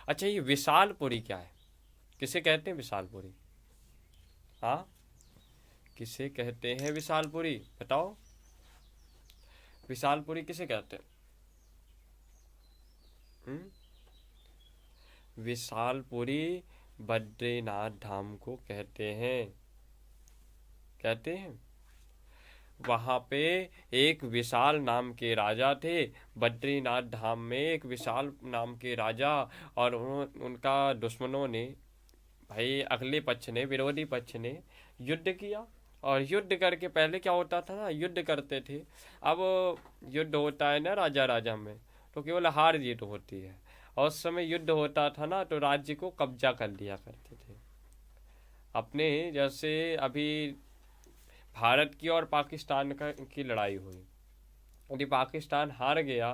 अच्छा, ये विशालपुरी क्या है? किसे कहते हैं विशालपुरी? हाँ, किसे कहते हैं विशालपुरी? बताओ, विशालपुरी किसे कहते हैं? हम्म? विशालपुरी बद्रीनाथ धाम को कहते हैं। कहते हैं। वहां पे एक विशाल नाम के राजा थे। बद्रीनाथ धाम में एक विशाल नाम के राजा, और उनका दुश्मनों ने, भाई अगले पक्ष ने, विरोधी पक्ष ने युद्ध किया। और युद्ध करके, पहले क्या होता था ना, युद्ध करते थे। अब युद्ध होता है ना राजा राजा में, तो केवल हार जीत होती है। और उस समय युद्ध होता था ना, तो राज्य को कब्जा कर लिया करते थे अपने। जैसे अभी भारत की और पाकिस्तान की लड़ाई हुई, यदि पाकिस्तान हार गया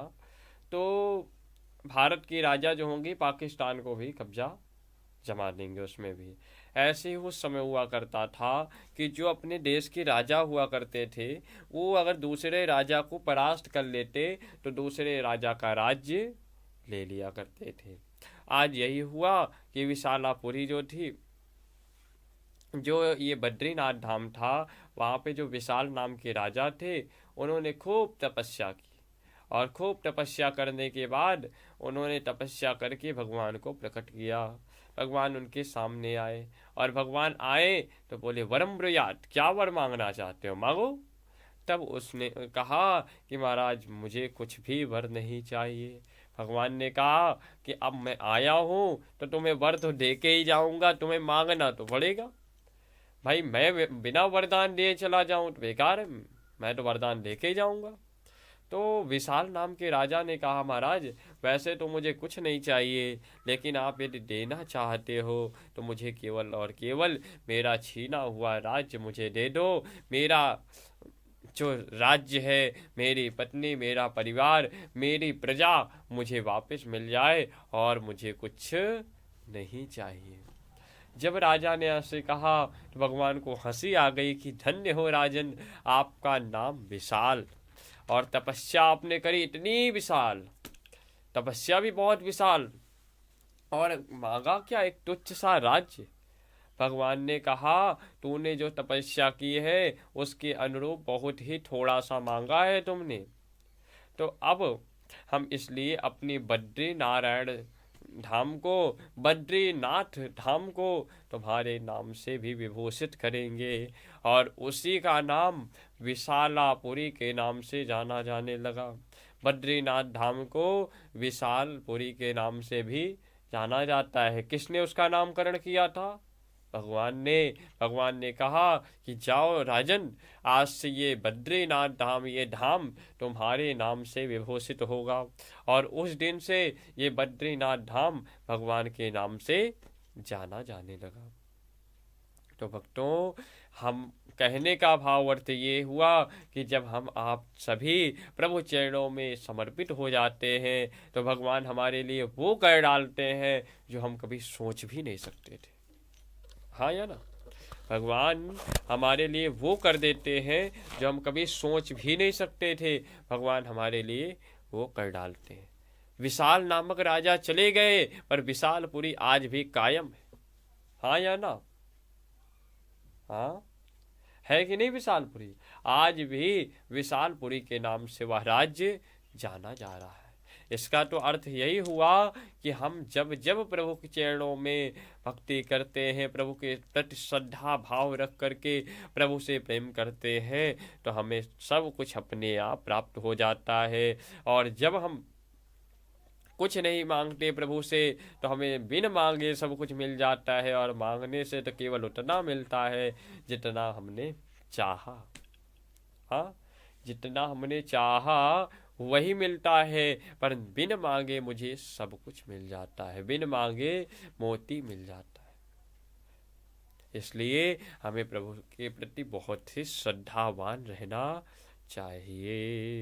तो भारत की राजा जो होंगी पाकिस्तान को भी कब्जा जमा देंगे उसमें भी। ऐसे ही उस समय हुआ करता था कि जो अपने देश के राजा हुआ करते थे, वो अगर दूसरे राजा को परास्त कर लेते तो दूसरे राजा का राज्य ले लिया करते थे। आज यही हुआ कि विशालापुरी जो थी, जो ये बद्रीनाथ धाम था, वहाँ पे जो विशाल नाम के राजा थे, उन्होंने खूब तपस्या की। और खूब तपस्या करने के बाद उन्होंने तपस्या करके भगवान को प्रकट किया। भगवान उनके सामने आए, और भगवान आए तो बोले, वरम ब्रुयात, क्या वर मांगना चाहते हो, मांगो। तब उसने कहा कि महाराज, मुझे कुछ भी वर नहीं चाहिए। भगवान ने कहा कि अब मैं आया हूँ तो तुम्हें वर तो दे के ही जाऊंगा, तुम्हें मांगना तो पड़ेगा। भाई मैं बिना वरदान दिए चला जाऊं तो बेकार है, मैं तो वरदान लेके ही जाऊंगा। तो विशाल नाम के राजा ने कहा, महाराज वैसे तो मुझे कुछ नहीं चाहिए, लेकिन आप यदि देना चाहते हो तो मुझे केवल और केवल मेरा छीना हुआ राज्य मुझे दे दो। मेरा जो राज्य है, मेरी पत्नी, मेरा परिवार, मेरी प्रजा मुझे वापस मिल जाए, और मुझे कुछ नहीं चाहिए। जब राजा ने ऐसे कहा तो भगवान को हंसी आ गई कि धन्य हो राजन, आपका नाम विशाल, और तपस्या आपने करी इतनी विशाल, तपस्या भी बहुत विशाल, और मांगा क्या, एक तुच्छ सा राज्य। भगवान ने कहा, तूने जो तपस्या की है उसके अनुरूप बहुत ही थोड़ा सा मांगा है तुमने। तो अब हम इसलिए अपनी बद्री नारायण धाम को, बद्रीनाथ धाम को तुम्हारे नाम से भी विभूषित करेंगे। और उसी का नाम विशालापुरी के नाम से जाना जाने लगा। बद्रीनाथ धाम को विशालपुरी के नाम से भी जाना जाता है। किसने उसका नामकरण किया था? भगवान ने। भगवान ने कहा कि जाओ राजन, आज से ये बद्रीनाथ धाम, ये धाम तुम्हारे नाम से विभूषित होगा। और उस दिन से ये बद्रीनाथ धाम भगवान के नाम से जाना जाने लगा। तो भक्तों, हम कहने का भाव अर्थ ये हुआ कि जब हम आप सभी प्रभु चरणों में समर्पित हो जाते हैं तो भगवान हमारे लिए वो कर डालते हैं जो हम कभी सोच भी नहीं सकते थे। हाँ या ना? भगवान हमारे लिए वो कर देते हैं जो हम कभी सोच भी नहीं सकते थे, भगवान हमारे लिए वो कर डालते हैं। विशाल नामक राजा चले गए, पर विशालपुरी आज भी कायम है। हाँ या ना? हाँ, है कि नहीं? विशालपुरी आज भी विशालपुरी के नाम से वह राज्य जाना जा रहा है। इसका तो अर्थ यही हुआ कि हम जब जब प्रभु के चरणों में भक्ति करते हैं, प्रभु के प्रति श्रद्धा भाव रख करके प्रभु से प्रेम करते हैं, तो हमें सब कुछ अपने आप प्राप्त हो जाता है। और जब हम कुछ नहीं मांगते प्रभु से, तो हमें बिन मांगे सब कुछ मिल जाता है। और मांगने से तो केवल उतना मिलता है जितना हमने चाहा। हाँ, जितना हमने चाहा वही मिलता है, पर बिन मांगे मुझे सब कुछ मिल जाता है, बिन मांगे मोती मिल जाता है। इसलिए हमें प्रभु के प्रति बहुत ही श्रद्धावान रहना चाहिए।